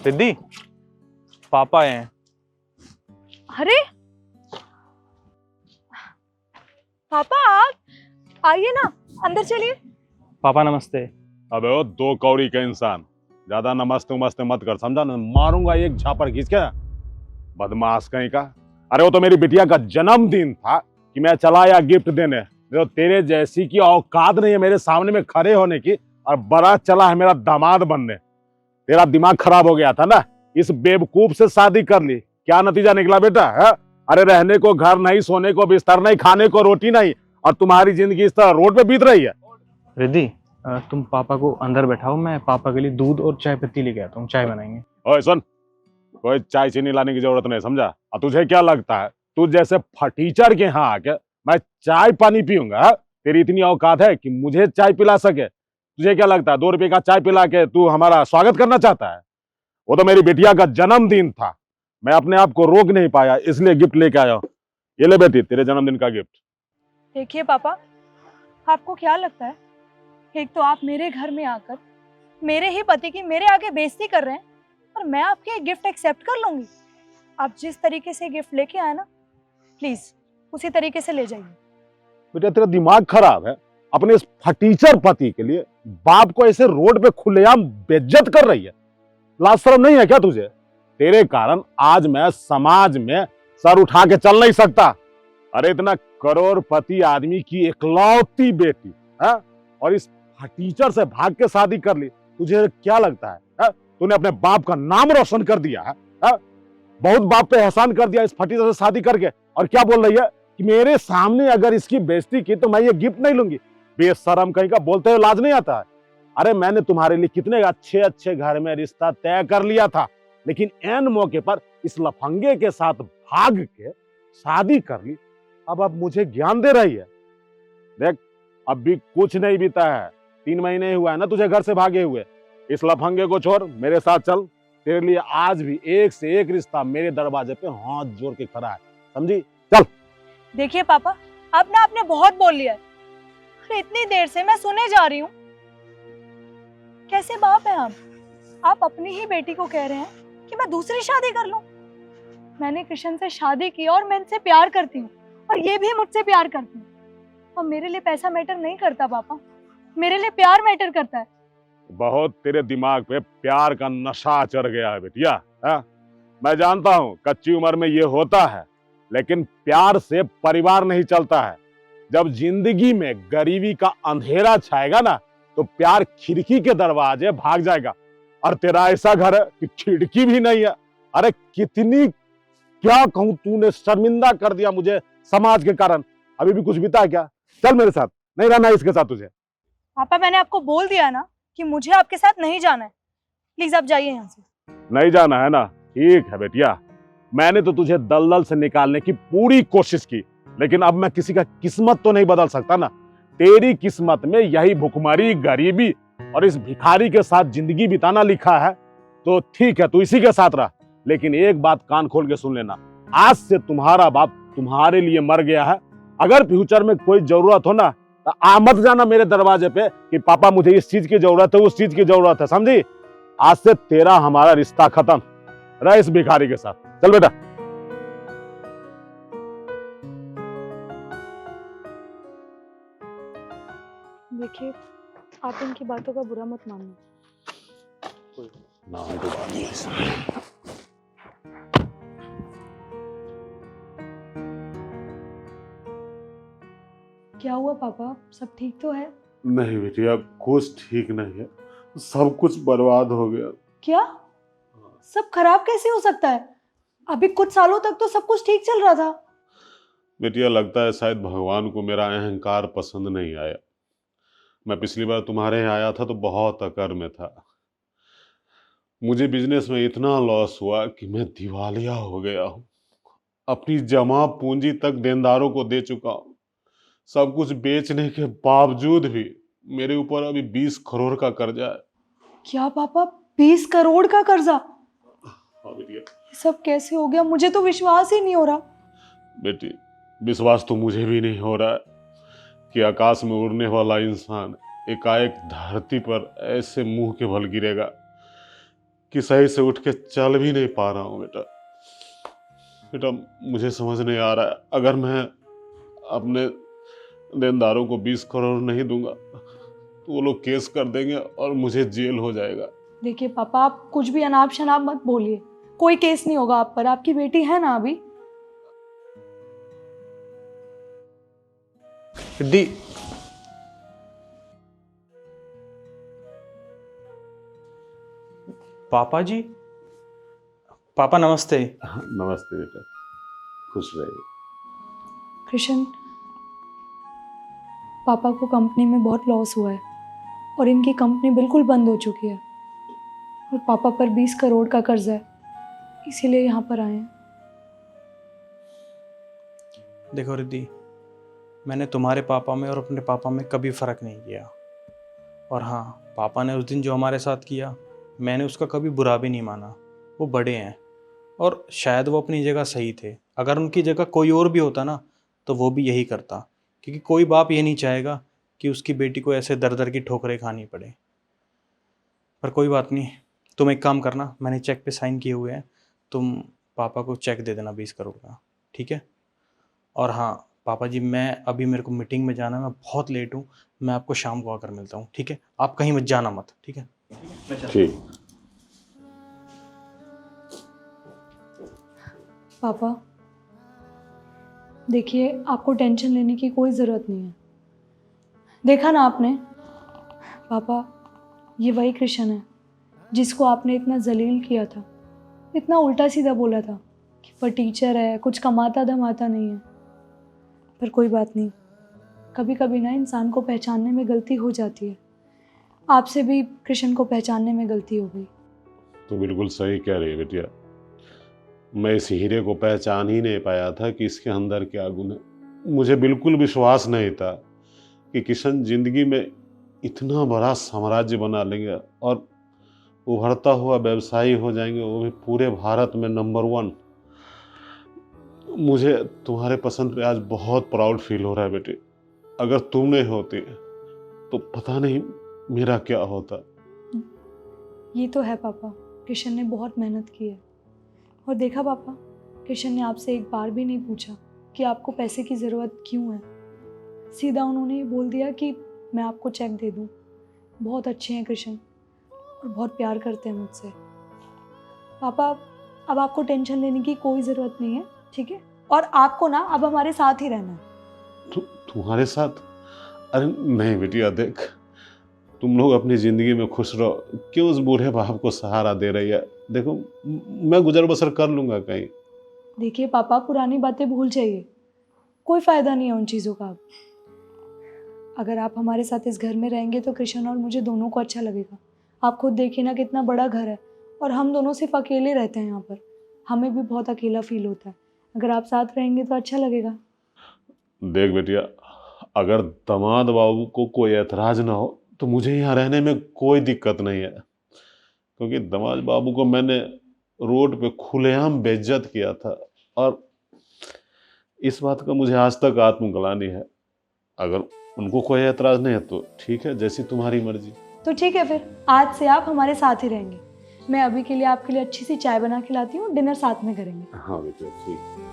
रिद्धि, पापा आए हैं। अरे पापा, आप आइए ना, अंदर चलिए। पापा नमस्ते। अबे ओ दो कौड़ी का इंसान, ज्यादा नमस्ते उमस्ते मत कर, समझा ना? मारूंगा एक झापड़ खींच के, बदमाश कहीं का। अरे वो तो मेरी बिटिया का जन्मदिन था कि मैं चला या गिफ्ट देने। जो तेरे जैसी की औकात नहीं है मेरे सामने में खड़े होने की, और बड़ा चला है मेरा दामाद बनने। तेरा दिमाग खराब हो गया था ना, इस बेवकूफ से शादी कर ली। क्या नतीजा निकला बेटा है? अरे रहने को घर नहीं, सोने को बिस्तर नहीं, खाने को रोटी नहीं, और तुम्हारी जिंदगी इस तरह रोड पे बीत रही है। रिद्धि, तुम पापा को अंदर बैठाओ, मैं पापा के लिए दूध और चाय पत्ती लेके आता हूँ, चाय बनाएंगे। ओए सुन, कोई चाय चीनी लाने की जरूरत नहीं, समझा? और तुझे क्या लगता है तू जैसे फटीचर के यहाँ आके मैं चाय पानी पीऊंगा? तेरी इतनी औकात है कि मुझे चाय पिला सके? तुझे क्या लगता है 2 रुपए का चाय पिला के तू हमारा स्वागत करना चाहता है? वो तो मेरी बिटिया का जन्मदिन था, मैं अपने आप को रोक नहीं पाया, इसलिए गिफ्ट लेके आया हूँ। ये ले बेटी, तेरे जन्मदिन का गिफ्ट। देखिए पापा, आपको क्या लगता है, एक तो आप मेरे घर में आकर मेरे ही पति की मेरे आगे बेइज्जती कर रहे हैं, और मैं आपके गिफ्ट एक्सेप्ट कर लूंगी? आप जिस तरीके से गिफ्ट लेके आए ना, प्लीज उसी तरीके से ले जाइए। बेटा तेरा दिमाग खराब है, अपने इस फटीचर पति के लिए बाप को ऐसे रोड पे खुलेआम बेइज्जत कर रही है। लाज शर्म नहीं है क्या तुझे? तेरे कारण आज मैं समाज में सर उठा के चल नहीं सकता। अरे इतना करोड़पति आदमी की इकलौती बेटी है, और इस टीचर से भाग के शादी कर ली। तुझे क्या लगता है? तूने अपने बाप का नाम रोशन कर दिया है? बहुत बाप पे एहसान कर दिया इस फटीचर से शादी करके, और क्या बोल रही है कि मेरे सामने अगर इसकी बेइज्जती की तो मैं ये गिफ्ट नहीं लूंगी। बेशरम कहीं का, बोलते हुए लाज नहीं आता है? अरे मैंने तुम्हारे लिए कितने अच्छे अच्छे घर में रिश्ता तय कर लिया था, लेकिन एन मौके पर इस लफंगे के साथ भाग के शादी कर ली। अब मुझे ज्ञान दे रही है। देख, अब भी कुछ नहीं बीता है, 3 महीने हुआ है ना तुझे घर से भागे हुए। इस लफंगे को छोड़, मेरे साथ चल। तेरे लिए आज भी एक से एक रिश्ता मेरे दरवाजे पे हाथ जोड़ के खड़ा है, समझी? चल। देखिए पापा, अब ना आपने बहुत बोल लिया है। अरे इतनी देर से मैं सुने जा रही हूँ। कैसे बाप है आप अपनी ही बेटी को कह रहे हैं कि मैं दूसरी शादी कर लूं? मैंने कृष्ण से शादी की और मैं इनसे प्यार करती हूँ, और ये भी मुझसे प्यार करती है। और मेरे लिए पैसा मैटर नहीं करता पापा, मेरे लिए प्यार मैटर करता है। बहुत तेरे दिमाग पे प्यार का नशा चढ़ गया है बेटिया। मैं जानता हूँ कच्ची उम्र में ये होता है, लेकिन प्यार से परिवार नहीं चलता है। जब जिंदगी में गरीबी का अंधेरा छाएगा ना, तो प्यार खिड़की के दरवाजे भाग जाएगा। और तेरा ऐसा घर है कि खिड़की भी नहीं है। अरे कितनी क्या कहूं, तूने शर्मिंदा कर दिया मुझे समाज के कारण। अभी भी कुछ बीता है क्या? चल मेरे साथ, नहीं रहना इसके साथ तुझे। पापा मैंने आपको बोल दिया ना कि मुझे आपके साथ नहीं जाना है, प्लीज आप जाइए यहाँ से। नहीं जाना है ना? ठीक है बेटिया, मैंने तो तुझे दलदल से निकालने की पूरी कोशिश की, लेकिन अब मैं किसी का किस्मत तो नहीं बदल सकता ना। तेरी किस्मत में यही भुखमरी, गरीबी और इस भिखारी के साथ जिंदगी बिताना लिखा है, तो ठीक है तू इसी के साथ रह। लेकिन एक बात कान खोल के सुन लेना, आज से तुम्हारा बाप तुम्हारे लिए मर गया है। अगर फ्यूचर में कोई जरूरत हो ना, तो आ मत जाना मेरे दरवाजे पे कि पापा मुझे इस चीज की जरूरत है, उस चीज की जरूरत है, समझी? आज से तेरा हमारा रिश्ता खत्म। रह इस भिखारी के साथ, चल बेटा। देखिए, आप इनकी बातों का बुरा मत मानना। क्या हुआ पापा, सब ठीक तो है? नहीं बेटी, अब कुछ ठीक नहीं है, सब कुछ बर्बाद हो गया। क्या? सब खराब कैसे हो सकता है? अभी कुछ सालों तक तो सब कुछ ठीक चल रहा था। बेटिया लगता है शायद भगवान को मेरा अहंकार पसंद नहीं आया। मैं पिछली बार तुम्हारे यहाँ आया था तो बहुत अकर में था। मुझे बिजनेस में इतना लॉस हुआ कि मैं दिवालिया हो गया हूँ। अपनी जमा पूंजी तक देनदारों को दे चुका हूँ। सब कुछ बेचने के बावजूद भी मेरे ऊपर अभी 20 करोड़ का कर्जा है। क्या पापा, 20 करोड़ का कर्जा? हाँ बेटिया। ये सब कैसे हो गया? मुझे तो विश्वास ही नहीं हो रहा। बेटी, विश्वास तो मुझे भी नहीं हो रहा है कि आकाश में उड़ने वाला इंसान एकाएक धरती पर ऐसे मुंह के बल गिरेगा। कि सही से उठ के चल भी नहीं पा रहा हूँ बेटा। बेटा मुझे समझ नहीं आ रहा है, अगर मैं अपने देनदारों को 20 करोड़ नहीं दूंगा तो वो लोग केस कर देंगे और मुझे जेल हो जाएगा। देखिए पापा, आप कुछ भी अनाप शनाप मत बोलिए। कोई केस नहीं होगा आप पर, आपकी बेटी है ना अभी। रिद्धि, पापा जी, पापा नमस्ते। नमस्ते बेटा, खुश रहिए। कृष्ण, पापा को कंपनी में बहुत लॉस हुआ है और इनकी कंपनी बिल्कुल बंद हो चुकी है और पापा पर 20 करोड़ का कर्ज है, इसीलिए यहाँ पर आए हैं। देखो रिद्धि, मैंने तुम्हारे पापा में और अपने पापा में कभी फ़र्क नहीं किया। और हाँ, पापा ने उस दिन जो हमारे साथ किया, मैंने उसका कभी बुरा भी नहीं माना। वो बड़े हैं और शायद वो अपनी जगह सही थे। अगर उनकी जगह कोई और भी होता ना तो वो भी यही करता, क्योंकि कोई बाप ये नहीं चाहेगा कि उसकी बेटी को ऐसे दर दर की ठोकरें खानी पड़े। पर कोई बात नहीं, तुम एक काम करना, मैंने चेक पे साइन किए हुए हैं, तुम पापा को चेक दे देना 20 करोड़ का, ठीक है? और हाँ पापा जी, मैं अभी मेरे को मीटिंग में जाना है, मैं बहुत लेट हूँ, मैं आपको शाम को आकर मिलता हूँ, ठीक है? आप कहीं मत जाना मत, ठीक है? ठीक। पापा देखिए, आपको टेंशन लेने की कोई ज़रूरत नहीं है। देखा ना आपने पापा, ये वही कृष्ण है जिसको आपने इतना जलील किया था, इतना उल्टा सीधा बोला था कि वह टीचर है, कुछ कमाता धमाता नहीं है। पर कोई बात नहीं, कभी कभी ना इंसान को पहचानने में गलती हो जाती है। आपसे भी कृष्ण को पहचानने में गलती हो गई। तो बिल्कुल सही कह रही है बेटिया, मैं इस हीरे को पहचान ही नहीं पाया था कि इसके अंदर क्या गुण है। मुझे बिल्कुल विश्वास नहीं था कि किशन जिंदगी में इतना बड़ा साम्राज्य बना लेंगे और उभरता हुआ व्यवसायी हो जाएंगे, वो भी पूरे भारत में नंबर 1। मुझे तुम्हारे पसंद पे आज बहुत प्राउड फील हो रहा है बेटी। अगर तुम नहीं होती तो पता नहीं मेरा क्या होता। ये तो है पापा, किशन ने बहुत मेहनत की है। और देखा पापा, किशन ने आपसे एक बार भी नहीं पूछा कि आपको पैसे की ज़रूरत क्यों है। सीधा उन्होंने ये बोल दिया कि मैं आपको चेक दे दूँ। बहुत अच्छे हैं किशन और बहुत प्यार करते हैं मुझसे। पापा अब आपको टेंशन लेने की कोई ज़रूरत नहीं है, ठीक है? और आपको ना अब हमारे साथ ही रहना है। तुम्हारे साथ? अरे नहीं बेटिया, देख तुम लोग अपनी ज़िंदगी में खुश रहो, क्यों उस बूढ़े बाप को सहारा दे रही है? देखो मैं गुजर बसर कर लूँगा कहीं। देखिए पापा, पुरानी बातें भूल जाइए, कोई फ़ायदा नहीं है उन चीज़ों का। अगर आप हमारे साथ इस घर में रहेंगे तो कृष्ण और मुझे दोनों को अच्छा लगेगा। आप खुद देखिए ना, कितना बड़ा घर है और हम दोनों सिर्फ अकेले रहते हैं यहाँ पर। हमें भी बहुत अकेला फील होता है। अगर आप साथ रहेंगे तो अच्छा लगेगा। देख बेटिया, अगर दामाद बाबू को कोई एतराज़ ना हो तो मुझे यहाँ रहने में कोई दिक्कत नहीं है, क्योंकि दामाद बाबू को मैंने रोड पे खुलेआम बेइज्जत किया था और इस बात का मुझे आज तक आत्मग्लानि है। अगर उनको कोई एतराज़ नहीं है तो ठीक है, जैसी तुम्हारी मर्जी। तो ठीक है, फिर आज से आप हमारे साथ ही रहेंगे। मैं अभी के लिए आपके लिए अच्छी सी चाय बना के लाती हूँ, डिनर साथ में करेंगे। हाँ बेटा ठीक।